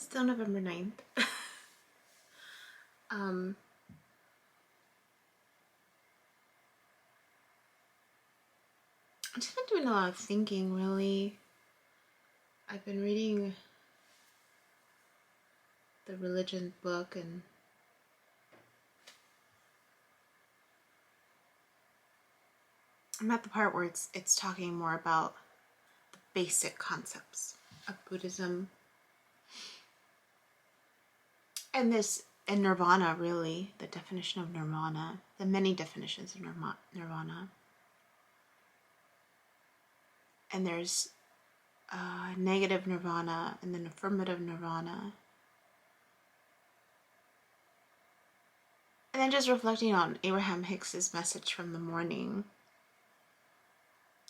Still November 9th. I've just been doing a lot of thinking, really. I've been reading the religion book, and I'm at the part where it's talking more about the basic concepts of Buddhism and nirvana, really, the definition of nirvana, the many definitions of nirvana. And there's negative nirvana and then affirmative nirvana. And then just reflecting on Abraham Hicks's message from the morning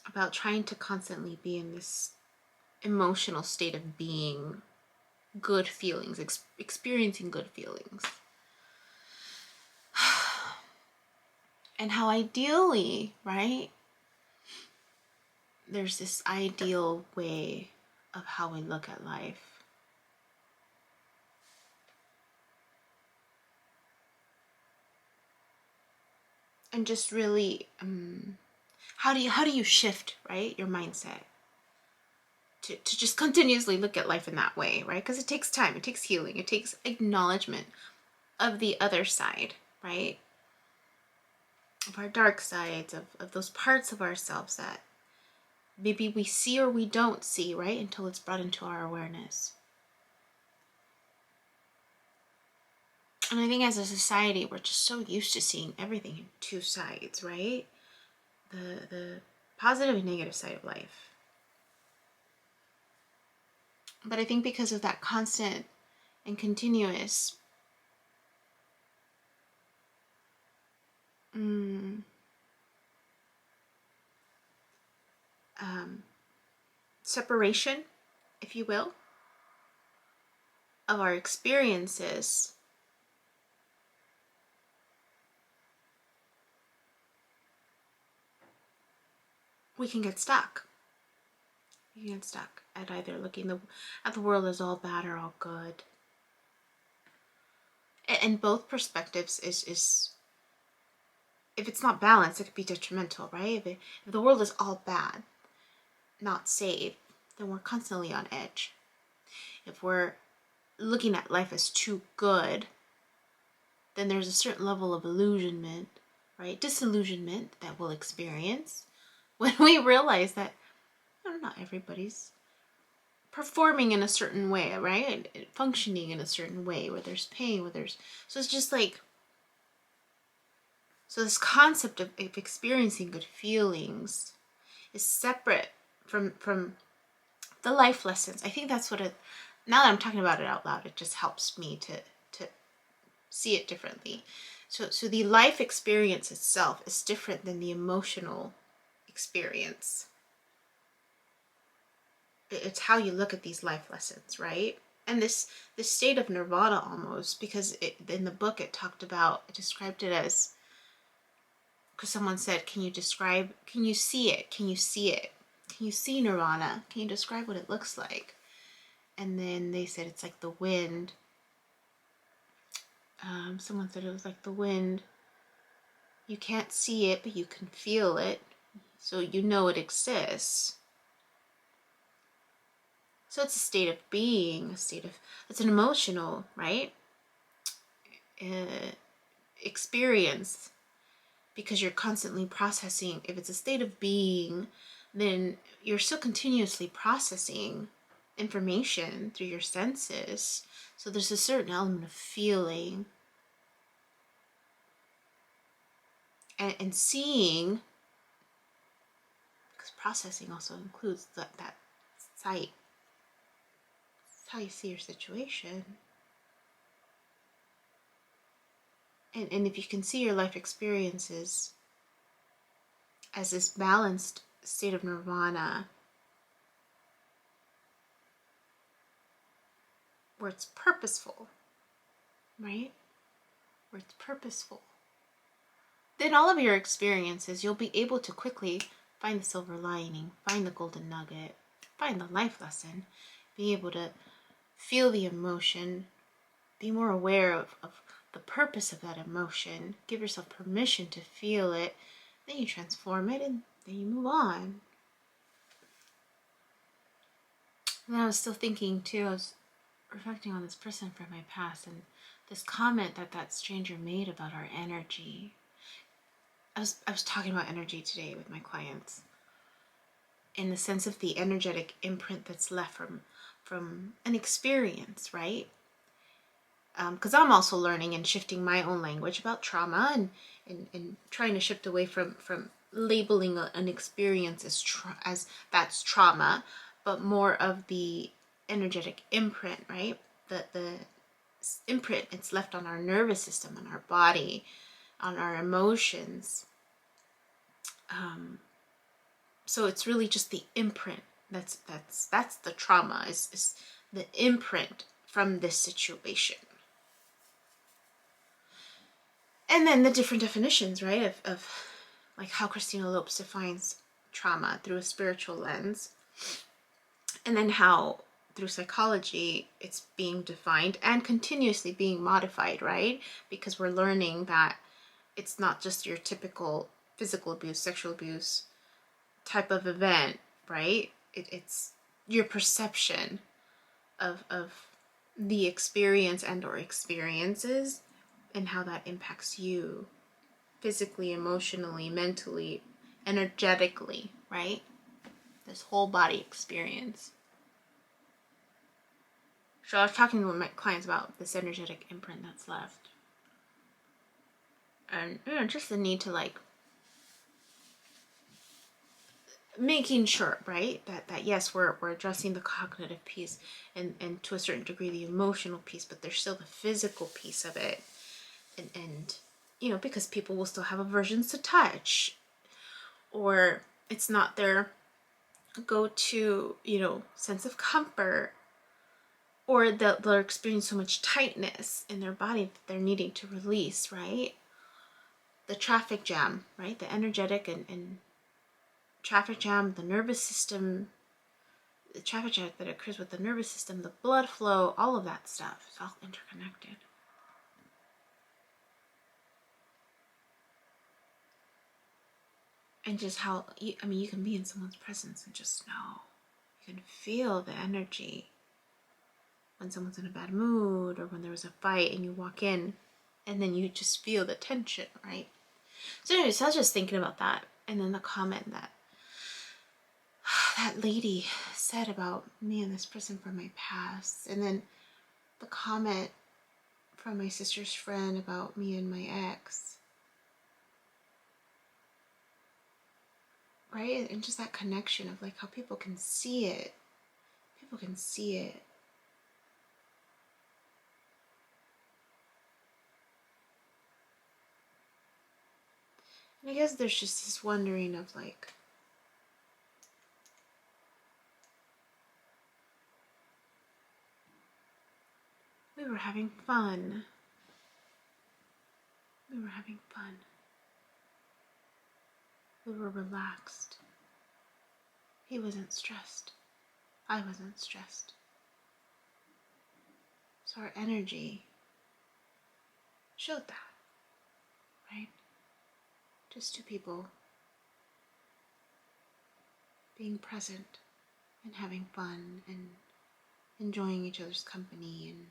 about trying to constantly be in this emotional state of being, good feelings, experiencing good feelings. And how ideally, right, there's this ideal way of how we look at life. And just really, how do you shift, right, your mindset to just continuously look at life in that way, right? Because it takes time, it takes healing, it takes acknowledgement of the other side, right? Of our dark sides, of those parts of ourselves that maybe we see or we don't see, right? Until it's brought into our awareness. And I think as a society, we're just so used to seeing everything in two sides, right? The positive and negative side of life. But I think because of that constant and continuous separation, if you will, of our experiences, we can get stuck. You can get stuck at either looking at the world as all bad or all good. And both perspectives is if it's not balanced, it could be detrimental, right? If the world is all bad, not safe, then we're constantly on edge. If we're looking at life as too good, then there's a certain level of illusionment, right? Disillusionment that we'll experience when we realize that not everybody's performing in a certain way, right? And functioning in a certain way, where there's pain, so it's just like, so this concept of experiencing good feelings is separate from the life lessons. I think that's what now that I'm talking about it out loud, it just helps me to see it differently. So the life experience itself is different than the emotional experience. It's how you look at these life lessons, right? And this state of nirvana almost, because in the book it described it as, because someone said, can you see it? Can you see nirvana? Can you describe what it looks like? And then they said it's like the wind. Someone said it was like the wind. You can't see it, but you can feel it. So you know it exists. So it's a state of being, it's an emotional, right? Experience, because you're constantly processing. If it's a state of being, then you're still continuously processing information through your senses. So there's a certain element of feeling and seeing, because processing also includes that sight. How you see your situation. And if you can see your life experiences as this balanced state of nirvana, where it's purposeful, right? Where it's purposeful, then all of your experiences, you'll be able to quickly find the silver lining, find the golden nugget, find the life lesson, be able to feel the emotion, be more aware of the purpose of that emotion, give yourself permission to feel it, then you transform it and then you move on. And I was still thinking too, I was reflecting on this person from my past and this comment that stranger made about our energy. I was talking about energy today with my clients in the sense of the energetic imprint that's left from an experience, right? Because I'm also learning and shifting my own language about trauma and trying to shift away from labeling an experience as that's trauma, but more of the energetic imprint, right? The imprint it's left on our nervous system, on our body, on our emotions. So it's really just the imprint that's the trauma is the imprint from this situation. And then the different definitions, right, of like how Christina Lopes defines trauma through a spiritual lens, and then how through psychology it's being defined and continuously being modified, right? Because we're learning that it's not just your typical physical abuse, sexual abuse type of event, right? It's your perception of the experience and or experiences and how that impacts you physically, emotionally, mentally, energetically, right? This whole body experience. So I was talking to my clients about this energetic imprint that's left. And, just the need to like making sure, right, that yes, we're addressing the cognitive piece and to a certain degree the emotional piece, but there's still the physical piece of it. And because people will still have aversions to touch, or it's not their go-to, sense of comfort, or they're experiencing so much tightness in their body that they're needing to release, right? The traffic jam, right? The energetic and traffic jam, the nervous system, the traffic jam that occurs with the nervous system, the blood flow, all of that stuff is all interconnected. And just how, you can be in someone's presence and just know. You can feel the energy when someone's in a bad mood or when there was a fight and you walk in and then you just feel the tension, right? So anyways, I was just thinking about that. And then the comment that lady said about me and this person from my past. And then the comment from my sister's friend about me and my ex. Right? And just that connection of like how people can see it. People can see it. And I guess there's just this wondering of like, we were having fun. We were having fun. We were relaxed. He wasn't stressed. I wasn't stressed. So our energy showed that, right? Just two people being present and having fun and enjoying each other's company and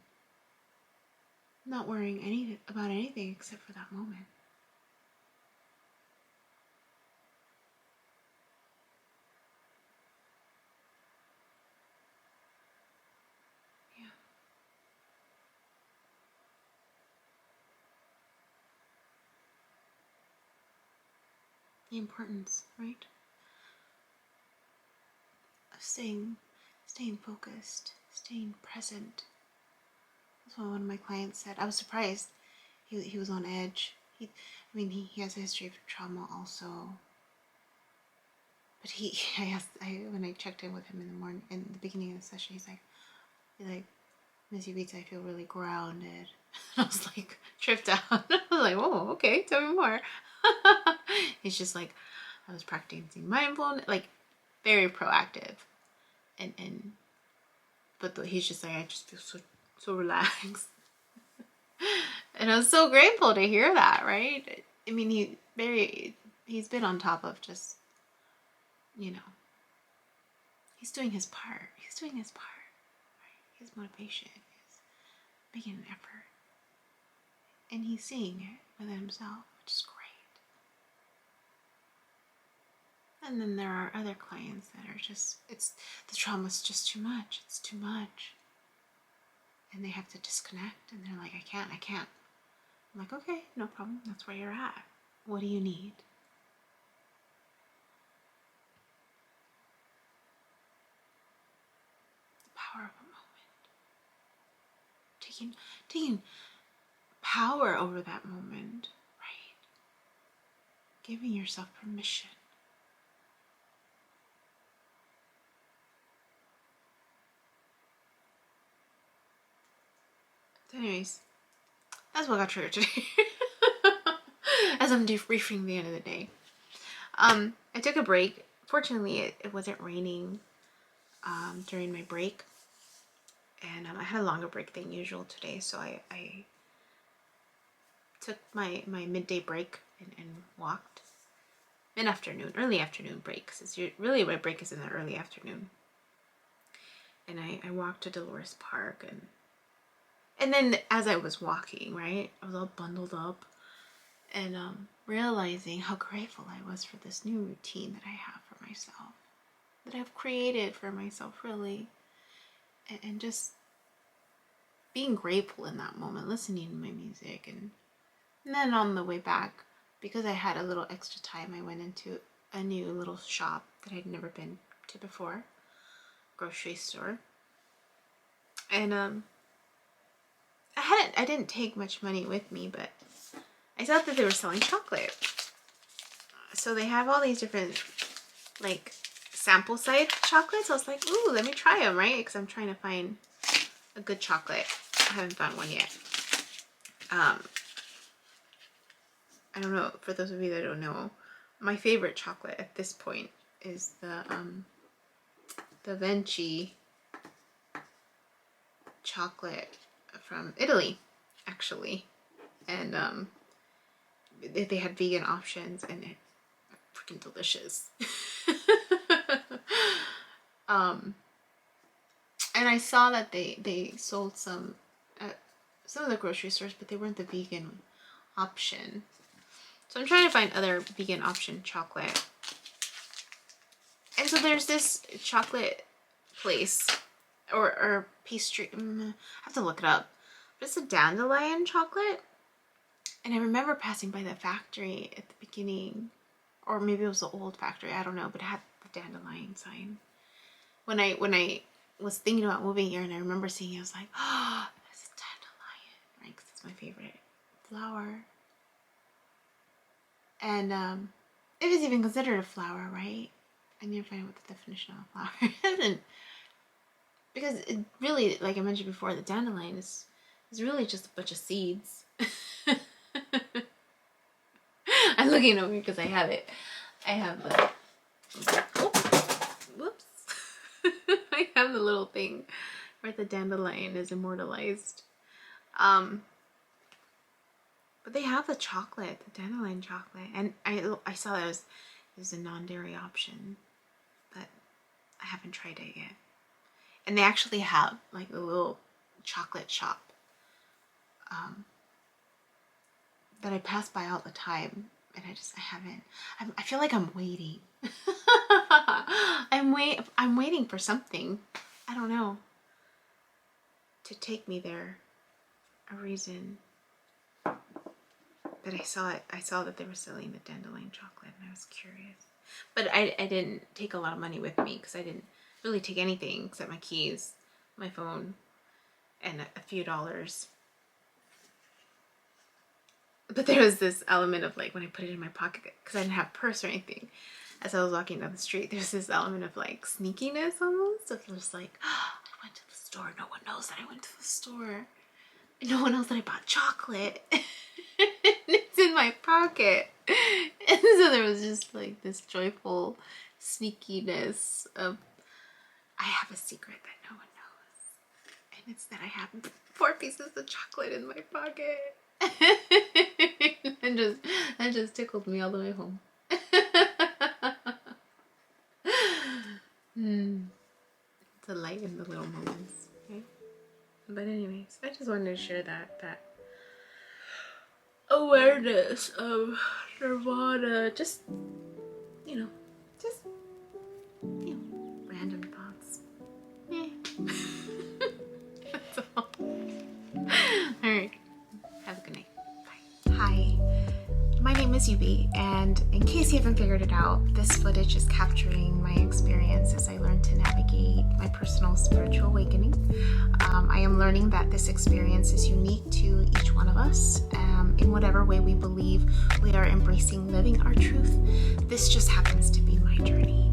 not worrying about anything except for that moment. Yeah. The importance, right? Of staying focused, staying present. That's what one of my clients said. I was surprised. He was on edge. He has a history of trauma also. But when I checked in with him in the morning, in the beginning of the session, he's like, Miss Yubitsa, I feel really grounded. I was like, tripped out. I was like, oh, okay, tell me more. He's just like, I was practicing mindfulness, like very proactive. but he's just like, I just feel so relaxed. And I was so grateful to hear that, right? I mean, he's been on top of just, you know, he's doing his part. He's doing his part, right? His motivation is making an effort. And he's seeing it within himself, which is great. And then there are other clients that are just, the trauma's just too much. It's too much. And they have to disconnect, and they're like, I can't. I'm like, okay, no problem. That's where you're at. What do you need? The power of a moment. Taking power over that moment, right? Giving yourself permission. So anyways, that's what got triggered today. As I'm debriefing the end of the day. I took a break. Fortunately, it wasn't raining during my break. And I had a longer break than usual today, so I took my midday break and walked. Early afternoon break, because really my break is in the early afternoon. And I walked to Dolores Park, and then as I was walking, right, I was all bundled up, and realizing how grateful I was for this new routine that I have for myself, that I've created for myself, really, and just being grateful in that moment, listening to my music, and then on the way back, because I had a little extra time, I went into a new little shop that I'd never been to before, grocery store, and I didn't take much money with me, but I thought that they were selling chocolate. So they have all these different, like, sample size chocolates. I was like, ooh, let me try them, right? Because I'm trying to find a good chocolate. I haven't found one yet. I don't know, for those of you that don't know, my favorite chocolate at this point is the Vinci chocolate from Italy, actually. And they had vegan options, and it's freaking delicious. And I saw that they sold some at some of the grocery stores, but they weren't the vegan option. So I'm trying to find other vegan option chocolate. And so there's this chocolate place or pastry. I have to look it up. But it's a dandelion chocolate. And I remember passing by the factory at the beginning, or maybe it was the old factory, I don't know, but it had the dandelion sign. When I was thinking about moving here, and I remember seeing it, I was like, oh, that's a dandelion, right? Because it's my favorite flower. And it is even considered a flower, right? I need to find out what the definition of a flower is. Because it really, like I mentioned before, the dandelion is really just a bunch of seeds. I'm looking over because I have it. I have the, whoops. I have the little thing where the dandelion is immortalized. But they have the chocolate, the dandelion chocolate, and I saw that it was a non-dairy option, but I haven't tried it yet. And they actually have like a little chocolate shop that I pass by all the time, and I haven't. I feel like I'm waiting. I'm waiting for something. I don't know. To take me there. A reason. But I saw it. I saw that they were selling the dandelion chocolate, and I was curious. But I didn't take a lot of money with me, because I didn't really take anything except my keys, my phone, and a few dollars. But there was this element of, like, when I put it in my pocket, because I didn't have a purse or anything, as I was walking down the street, there's this element of, like, sneakiness almost, of just like, oh, I went to the store, no one knows that I went to the store, no one knows that I bought chocolate, it's in my pocket. And so there was just like this joyful sneakiness of, I have a secret that no one knows. Instead, I have 4 pieces of chocolate in my pocket. and just tickled me all the way home. It's a light in the little moments, okay? But anyways, I just wanted to share that awareness of nirvana. Just random thoughts. That's all. Alright. Have a good night. Bye. Hi. My name is Yubi, and in case you haven't figured it out, this footage is capturing my experience as I learn to navigate my personal spiritual awakening. I am learning that this experience is unique to each one of us. In whatever way we believe we are embracing living our truth, this just happens to be my journey.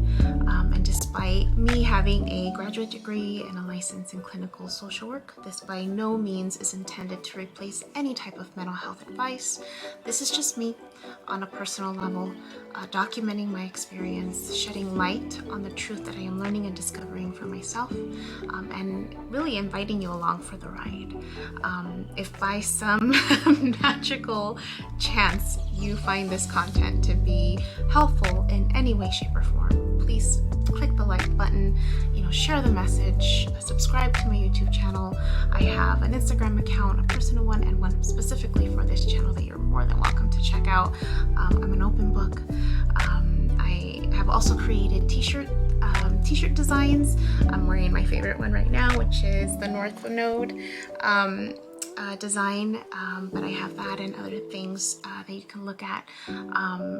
And despite me having a graduate degree and a license in clinical social work, this by no means is intended to replace any type of mental health advice. This is just me on a personal level, documenting my experience, shedding light on the truth that I am learning and discovering for myself, and really inviting you along for the ride. If by some magical chance you find this content to be helpful in any way, shape, or form, please click the like button, share the message, subscribe to my YouTube channel. I have an Instagram account, a personal one, and one specifically for this channel that you're more than welcome to check out. I'm an open book. I have also created t-shirt designs. I'm wearing my favorite one right now, which is the North Node design, but I have that and other things that you can look at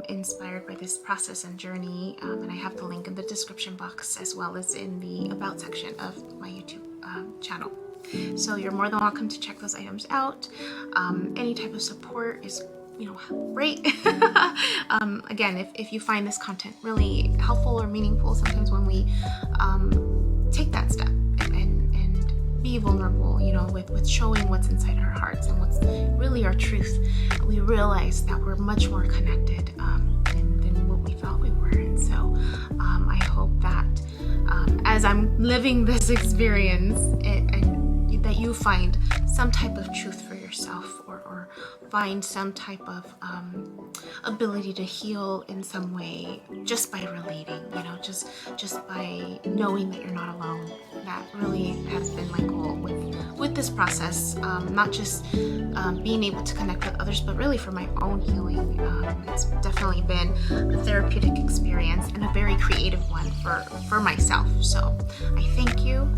inspired by this process and journey, and I have the link in the description box as well as in the about section of my YouTube channel. So you're more than welcome to check those items out. Any type of support is great. Again, if you find this content really helpful or meaningful, sometimes when we take that step and be vulnerable, with showing what's inside our hearts and what's really our truth, we realize that we're much more connected than what we thought we were. And so I hope that as I'm living this experience, and that you find some type of truth for yourself, or find some type of ability to heal in some way just by relating, just by knowing that you're not alone. That really has been my goal with this process, not just being able to connect with others, but really for my own healing. It's definitely been a therapeutic experience and a very creative one for myself. So I thank you.